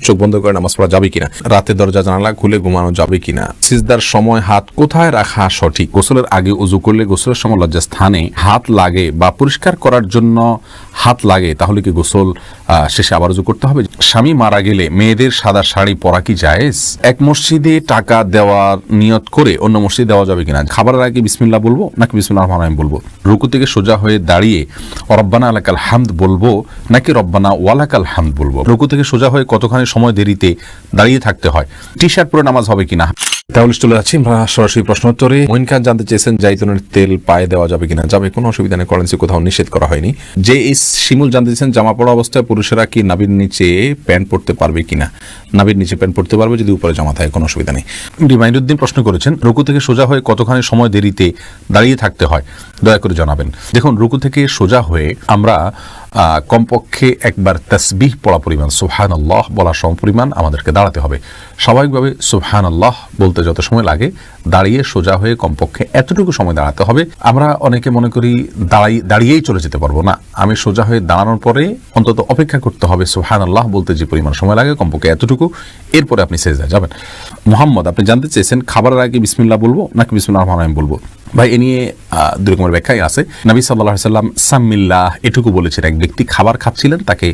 চোখ বন্ধ করে নামাজ পড়া যাবে কিনা, রাতে দরজা জানালা খুলে ঘুমানো যাবে কিনা, সিজদার সময় হাত কোথায় রাখা সঠিক, গোসলের আগে উযু করলে গোসলের সময় লজ্জাস্থানে হাত লাগে বা পরিষ্কার করার জন্য হাত লাগে, তাহলে কি গোসল শেষে আবার উযু করতে হবে? স্বামী মারা গেলে মেয়েদের সাদা শাড়ি পরা কি জায়েজ? এক মসজিদে টাকা দেওয়ার নিয়ত করে অন্য মসজিদে দেওয়া যাবে কিনা, খাবারের আগে বিসমিল্লাহ বলবো নাকি বিসমিল্লাহির রহমানির রহিম বলবো, রুকু থেকে সোজা হয়ে দাঁড়িয়ে রব্বানা লাকাল হামদ বলবো নাকি রব্বানা ওয়ালাকাল হামদ বলবো, রুকু থেকে সোজা হয়ে কতখানি সময় দেরিতে দাঁড়িয়ে থাকতে হয়, টি শার্ট পরে নামাজ হবে কিনা। তাহলে চলে যাচ্ছি আমরা সরাসরি প্রশ্ন উত্তরে। মঈন খান জানতে চেয়েছেন জাইতুনের তেল পায়ে দেওয়া যাবে কিনা, যাবে, কোনো অসুবিধা নেই, কারেন্সি কোথাও নিষেধ করা হয়নি। যে এস শিমুল জানতে চেয়েছেন জামা পড়া অবস্থায় পুরুষেরা কি নাভির নিচে প্যান্ট পরতে পারবে কিনা, নাভির নিচে প্যান্ট পরতে পারবে যদি উপরে জামা থাকে, কোনো অসুবিধা নেই। রিমাইন্ডুদ্দিন প্রশ্ন করেছেন রুকু থেকে সোজা হয়ে কতখানি সময় দেরিতে দাঁড়িয়ে থাকতে হয়, দয়া করে জানাবেন। দেখুন, রুকু থেকে সোজা হয়ে আমরা কমপক্ষে একবার তাসবিহ পড়া পরিমাণ সুবহানাল্লাহ বলা সমপরিমাণ আমাদেরকে দাঁড়াতে হবে। স্বাভাবিকভাবে সুবহানাল্লাহ বলতে যত সময় লাগে দাঁড়িয়ে সোজা হয়ে কমপক্ষে এতটুকু সময় দাঁড়াতে হবে। আমরা অনেকে মনে করি দাঁড়িয়েই চলে যেতে পারবো না, আমি সোজা হয়ে দাঁড়ানোর পরে অন্তত অপেক্ষা করতে হবে সুবহানাল্লাহ বলতে যে পরিমাণ সময় লাগে কমপক্ষে এতটুকু, এরপরে আপনি সেজদায় যাবেন। মোহাম্মদ আপনি জানতে চেয়েছেন খাবারের আগে বিসমিল্লাহ বলবো নাকি বিসমিল্লাহির রহমানির রহিম বলবো। ভাই, এ নিয়ে দুই রকমের ব্যাখ্যাই আছে। নবী সাল্লাল্লাহু আলাইহি ওয়াসাল্লাম সাম্মিল্লাহ এটুকু বলেছেন, এক ব্যক্তি খাবার খাচ্ছিলেন তাকে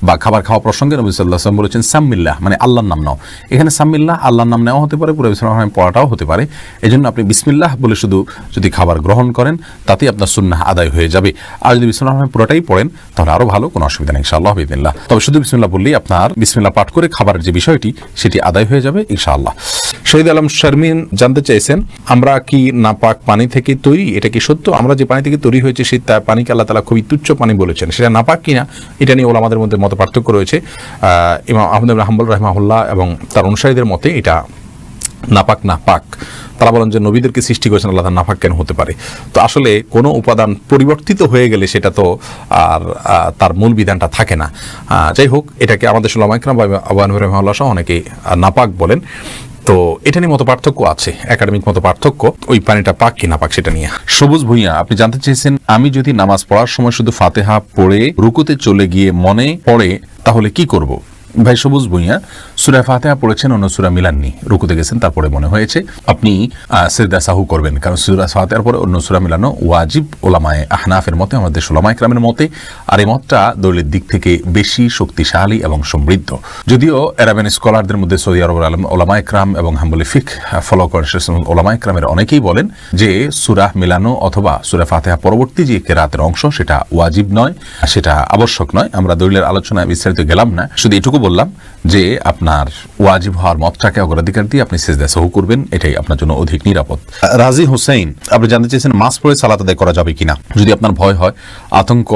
বা খাবার খাওয়া প্রসঙ্গে নবী সাল্লাল্লাহু আলাইহি ওয়াসাল্লাম বলেছেন সাম্মিল্লাহ মানে আল্লাহর নাম নাও। এখানে সাম্মিল্লাহ আল্লাহর নাম নেওয়া হতে পারে, পুরো বিসমিল্লাহির পড়াটাও হতে পারে। এজন্য আপনি বিসমিল্লাহ বলে শুধু যদি খাবার গ্রহণ করেন তাতেই আপনার সুন্নাহ আদায় হয়ে যাবে। আর যদি বিসমিল্লাহ পুরোটাই পড়েন তাহলে আরো ভালো, কোনো অসুবিধা নেই ইনশাআল্লাহ বিদিনিল্লাহ। তবে শুধু বিসমিল্লাহ বললেই আপনার বিসমিল্লাহ পাঠ করে খাবারের যে বিষয়টি সেটি আদায় হয়ে যাবে ইনশাআল্লাহ। শহীদ আলম শারমিন জানতে চাইছেন আমরা কি নাপাক পানি থেকে তৈরি, এটা কি সত্য? আমরা যে পানি থেকে তৈরি হয়েছে সেই পানিকে আল্লাহ তাআলা খুবই তুচ্ছ পানি বলেছেন, সেটা নাপাক কিনা এটা নিয়ে ওলামাদের মধ্যে মত পার্থক্য রয়েছে। ইমাম আহমদ ইবনে হাম্বল রাহিমাহুল্লাহ এবং তার অনুসারীদের মতে এটা নাপাক না পাক। তারা বলেন যে নবীদেরকে সৃষ্টি করেছেন আল্লাহ, তার নাপাক কেন হতে পারে? তো আসলে কোনো উপাদান পরিবর্তিত হয়ে গেলে সেটা তো আর তার মূল বিধানটা থাকে না। যাই হোক, এটাকে আমাদের উলামায়ে কেরাম বা আবু হানিফা রাহিমাহুল্লাহ সহ অনেকে নাপাক বলেন। তো এটা নিয়ে মত পার্থক্য আছে, একাডেমিক মত পার্থক্য, ওই পানিটা পাক কি না পাক সেটা নিয়ে। সবুজ ভুঁইয়া আপনি জানতে চেয়েছেন আমি যদি নামাজ পড়ার সময় শুধু ফাতিহা পড়ে রুকুতে চলে গিয়ে মনে পড়ে তাহলে কি করব? ভাই সবুজ ভুঁইয়া, সূরা ফাতিহা পড়েছেন, অন্য সূরা মিলাননি, রুকুতে গেছেন, তারপরে মনে হয়েছে আপনি সিজদা সাহু করবেন, কারণ সূরা ফাতিহার পরে অন্য সূরা মিলানো ওয়াজিব ওলামায়ে আহনাফের মতে, আমাদের উলামায়ে কেরামের মতে। আর এই মতটা দলিলের দিক থেকে বেশি শক্তিশালী এবং সমৃদ্ধ। যদিও আরাবিয়ান স্কলারদের মধ্যে সৌদি আরবের ওলামায়ে কেরাম এবং হাম্বলি ফিকহ ফলো করেন ওলামায়ে কেরামের অনেকেই বলেন যে সূরা মিলানো অথবা সূরা ফাতিহা পরবর্তী যে কিরাতের অংশ সেটা ওয়াজিব নয়, সেটা আবশ্যক নয়। আমরা দলিলের আলোচনায় বিস্তারিত গেলাম না, শুধু এটুকু বললাম যে আপনার ওয়াজিব হওয়ার মতটাকে অগ্রাধিকার দিয়ে আপনি সিজদা সাহু করবেন, এটাই আপনার জন্য অধিক নিরাপদ। রাজি হোসেন আপনি জানতে চেয়েছেন মাস্ক পরে সালাত আদায় করা যাবে কিনা। যদি আপনার ভয় হয়, আতঙ্ক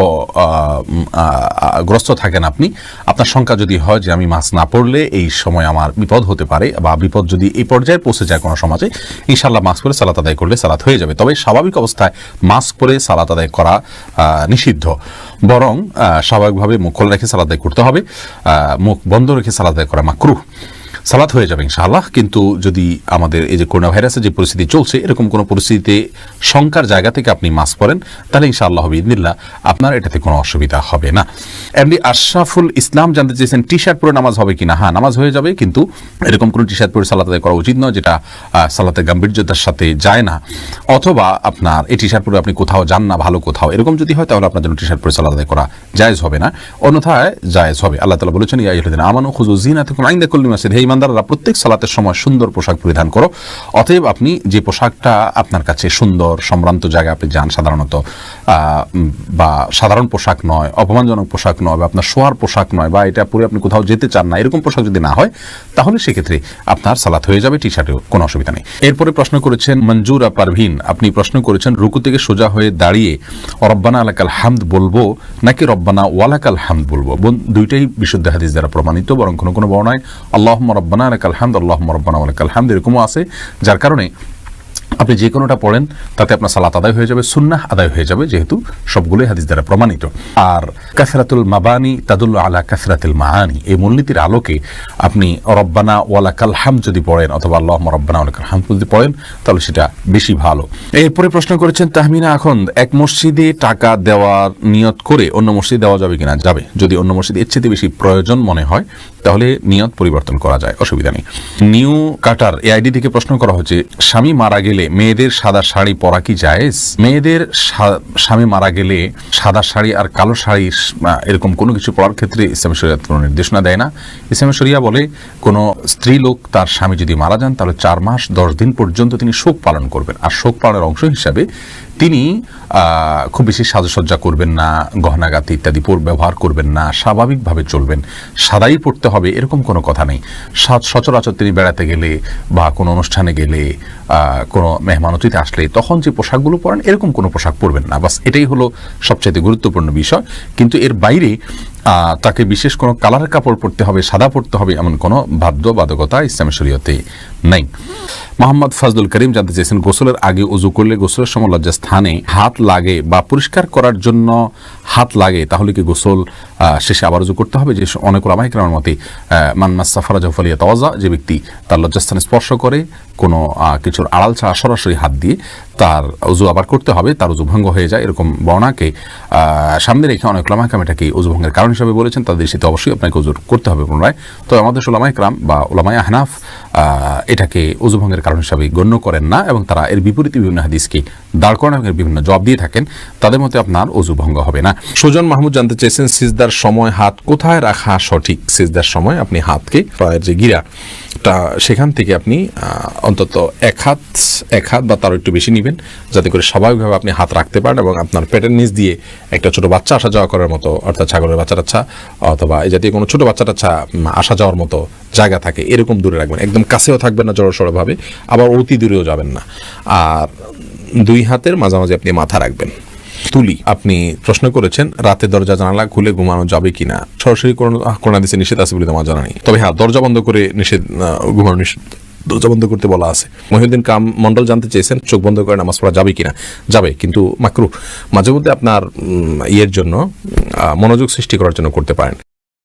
গ্রস্ত থাকেন আপনি, আপনার শঙ্কা যদি হয় যে আমি মাস্ক না পরলে এই সময় আমার বিপদ হতে পারে বা বিপদ যদি এই পর্যায়ে পৌঁছে যায় কোনো সমাজে, ইনশাআল্লাহ মাস্ক পরে সালাত আদায় করলে সালাত হয়ে যাবে। তবে স্বাভাবিক অবস্থায় মাস্ক পরে সালাত আদায় করা নিষিদ্ধ, বরং স্বাভাবিকভাবে মুখ খোলা রেখে সালাত আদায় করতে হবে, মুখ বন্ধ রেখে সালাত আদায় করা মাকরুহ। সালাত হয়ে যাবে ইনশাআল্লাহ। কিন্তু যদি আমাদের এই যে করোনা ভাইরাসের যে পরিস্থিতি চলছে, এরকম কোনো পরিস্থিতিতে শঙ্কার জায়গা থেকে আপনি মাস্ক পরেন, তাহলে ইনশাআল্লাহ বিইذনিল্লাহ আপনার এটাতে কোনো অসুবিধা হবে না। এমনি আশরাফুল ইসলাম জানতে চেয়েছেন টি শার্ট পরে নামাজ হবে কিনা। হ্যাঁ, নামাজ হয়ে যাবে, কিন্তু এরকম কোনো টি শার্ট পরে সালাত আদায় করা উচিত নয় যেটা সালাতের গাম্ভীর্যতার সাথে যায় না, অথবা আপনার এই টি শার্ট পরে আপনি কোথাও যান না ভালো কোথাও, এরকম যদি হয় তাহলে আপনার জন্য টি শার্ট পরে সালাত আদায় করা জায়েজ হবে না, অন্যথায় জায়েজ হবে। আল্লাহ তাআলা বলেছেন ইয়া আইয়ুহাল্লাযীনা আমানু খুযু যিনাতাকুম ইনদা কুল্লি মাসজিদ, হে ঈমানদাররা প্রত্যেক সালাতের সময় সুন্দর পোশাক পরিধান করো। অতএব আপনি যে পোশাকটা আপনার কাছে সুন্দর, সম্ভ্রান্ত জায়গায় আপনি যান সাধারণত, বা সাধারণ পোশাক নয়, অপমানজনক পোশাক নয়, বা আপনার শোয়ার পোশাক নয়, বা এটা পরে আপনি কোথাও যেতে চান না, এরকম পোশাক যদি না হয় তাহলে সেক্ষেত্রে আপনার সালাত হয়ে যাবে, টি শার্টেও কোনো অসুবিধা নেই। এরপরে প্রশ্ন করেছেন মঞ্জুরা পারভিন, আপনি প্রশ্ন করেছেন রুকু থেকে সোজা হয়ে দাঁড়িয়ে রব্বানা লাকাল হামদ বলবো নাকি রব্বানা ওয়ালাকাল হামদ বলবো। দুইটাই বিশুদ্ধ হাদিস দ্বারা প্রমাণিত, বরং কোনো কোনো বর্ণায় আল্লাহুম্মা রব্বানা লাকাল হামদ আল্লাহুম্মা রব্বানা ওয়ালাকাল হামদ এরকমও আছে, যার কারণে আপনি যে কোনোটা পড়েন তাতে আপনার সালাত আদায় হয়ে যাবে, সুন্নাহ আদায় হয়ে যাবে, যেহেতু সবগুলোই হাদিস দ্বারা প্রমাণিত। আর কাসরাতুল মাবানি তাদুল্লু আলা কাসরাতিল মাআনি, এই মূলনীতির আলোকে আপনি রব্বানা ওয়ালাকাল হামদ যদি পড়েন অথবা আল্লাহুম্মা রব্বানা ওয়ালাকাল হামদ যদি পড়েন তাহলে সেটা বেশি ভালো। এরপরে প্রশ্ন করেছেন তাহমিনা আখন্দ, এক মসজিদে টাকা দেওয়ার নিয়ত করে অন্য মসজিদে দেওয়া যাবে কিনা। যাবে, যদি অন্য মসজিদে এর চেয়ে বেশি প্রয়োজন মনে হয় তাহলে নিয়ত পরিবর্তন করা যায়, অসুবিধা নেই। নিউ কাটার এআইডি থেকে প্রশ্ন করা হচ্ছে, স্বামী মারা গেলে মেয়েদের সাদা শাড়ি পরা কি জায়েজ? মেয়েদের স্বামী মারা গেলে সাদা শাড়ি আর কালো শাড়ি এরকম কোনো কিছু পরার ক্ষেত্রে ইসলাম শরিয়ত কোনো নির্দেশনা দেয় না। ইসলাম শরিয়া বলে কোনো স্ত্রী লোক তার স্বামী যদি মারা যান তাহলে 4 মাস 10 দিন পর্যন্ত তিনি শোক পালন করবেন, আর শোক পালনের অংশ হিসাবে তিনি খুব বেশি সাজসজ্জা করবেন না, গহনাগাতি ইত্যাদি ব্যবহার করবেন না, স্বাভাবিকভাবে চলবেন। সাদাই পড়তে হবে এরকম কোনো কথা নেই। সচরাচর তিনি বেড়াতে গেলে বা কোনো অনুষ্ঠানে গেলে, কোনো মেহমান অতিথি আসলে তখন যে পোশাকগুলো পরেন এরকম কোনো পোশাক পরবেন না, বাস এটাই হলো সবচেয়ে গুরুত্বপূর্ণ বিষয়। কিন্তু এর বাইরে তাকে বিশেষ কোনো কালারের কাপড় পরতে হবে, সাদা পরতে হবে এমন কোনো বাধ্যবাধকতা ইসলামী শরীয়তে নেই। মোহাম্মদ ফাজলুল করিম জানতে চেয়েছেন, গোসলের আগে উযু করলে গোসলের সময় লজ্জাস্থানে হাত লাগে বা পরিষ্কার করার জন্য হাত লাগে, তাহলে কি গোসল শেষে আবার উযু করতে হবে? যে অনেক উলামায়ে কেরামের মতে মান মাসসা ফারাজাহু ফালিয়াতাওয়াজ্জা, যে ব্যক্তি তার লজ্জাস্থানে স্পর্শ করে কোনো কিছুর আড়াল ছাড়া সরাসরি হাত দিয়ে তার উযু আবার করতে হবে, তার উযু ভঙ্গ হয়ে যায়, এরকম বর্ণনাকে সামনে রেখে অনেক উলামায়ে কেরাম এটাকে উযু ভঙ্গের কারণ হিসেবে বলেছেন। তাদের সাথে অবশ্যই আপনাকে উযু করতে হবে পুনরায়। তবে আমাদের উলামায়ে কেরাম বা উলামায়ে আহনাফ এটাকে উযু ভঙ্গের কারণ হিসাবে গণ্য করেন না, এবং তারা এর বিপরীতে বিভিন্ন হাদিসকে দাঁড় করানো এবং বিভিন্ন জবাব দিয়ে থাকেন। তাদের মতে আপনার উযু ভঙ্গ হবে না। সুজন মাহমুদ জানতে চেয়েছেন, সিজদার সময় হাত কোথায় রাখা সঠিক? সিজদার সময় আপনি হাতকে পায়ের যে গিরা সেখান থেকে আপনি অন্তত এক হাত বা তার একটু বেশি নেবেন, যাতে করে স্বাভাবিকভাবে আপনি হাত রাখতে পারেন এবং আপনার পেটের নিচ দিয়ে একটা ছোট বাচ্চা আসা যাওয়া করার মতো, অর্থাৎ ছাগলের বাচ্চা টাচ্ছা অথবা এই জাতীয় কোনো ছোট বাচ্চা টাচ্ছা আসা যাওয়ার মতো জায়গা থাকে এরকম দূরে রাখবেন। একদম কাছেও থাকবেন না জড়সড়ভাবে, আবার অতি দূরেও যাবেন না। আর 2 হাতের মাঝামাঝি আপনি মাথা রাখবেন। তুলি আপনি প্রশ্ন করেছেন, রাতে দরজা জানালা খুলে ঘুমানো যাবে কিনা? সরাসরি কোন হাদিসে নিষেধ আছে বলে আমার জানা নেই, তবে হ্যাঁ দরজা বন্ধ করে ঘুমানো নিষেধ, দরজা বন্ধ করতে বলা আছে। মহিউদ্দিন কাম মন্ডল জানতে চেয়েছেন, চোখ বন্ধ করে নামাজ পড়া যাবে কিনা? যাবে, কিন্তু মাকরুহ। মাঝে মধ্যে আপনার জন্য মনোযোগ সৃষ্টি করার জন্য করতে পারেন।